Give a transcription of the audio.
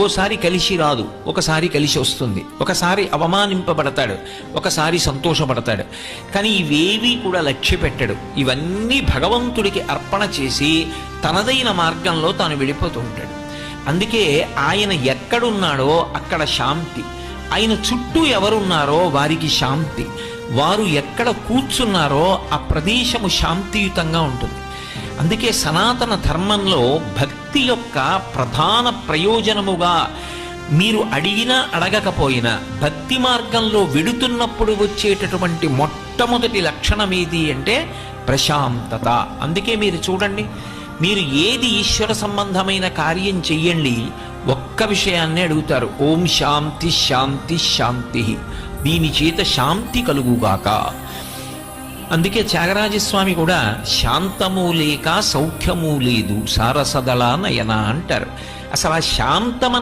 ఓసారి కలిసి రాదు, ఒకసారి కలిసి వస్తుంది, ఒకసారి అవమానింపబడతాడు, ఒకసారి సంతోషపడతాడు. కానీ ఇవేవీ కూడా లక్ష్య పెట్టడు. ఇవన్నీ భగవంతుడికి అర్పణ చేసి తనదైన మార్గంలో తాను వెళ్ళిపోతూ ఉంటాడు. అందుకే ఆయన ఎక్కడున్నాడో అక్కడ శాంతి, ఆయన చుట్టూ ఎవరున్నారో వారికి శాంతి, వారు ఎక్కడ కూర్చున్నారో ఆ ప్రదేశము శాంతియుతంగా ఉంటుంది. అందుకే సనాతన ధర్మంలో భక్తి యొక్క ప్రధాన ప్రయోజనముగా మీరు అడిగినా అడగకపోయినా భక్తి మార్గంలో వెడుతున్నప్పుడు వచ్చేటటువంటి మొట్టమొదటి లక్షణం ఏది అంటే ప్రశాంతత. అందుకే మీరు చూడండి, మీరు ఏది ఈశ్వర సంబంధమైన కార్యం చెయ్యండి, ఒక్క విషయాన్నే అడుగుతారు, ఓం శాంతి శాంతి శాంతి, దీని చేత శాంతి కలుగుగాక. అందుకే త్యాగరాజస్వామి కూడా శాంతము లేక సౌఖ్యము లేదు సారసదళ నయన అంటారు. అసలు ఆ శాంతం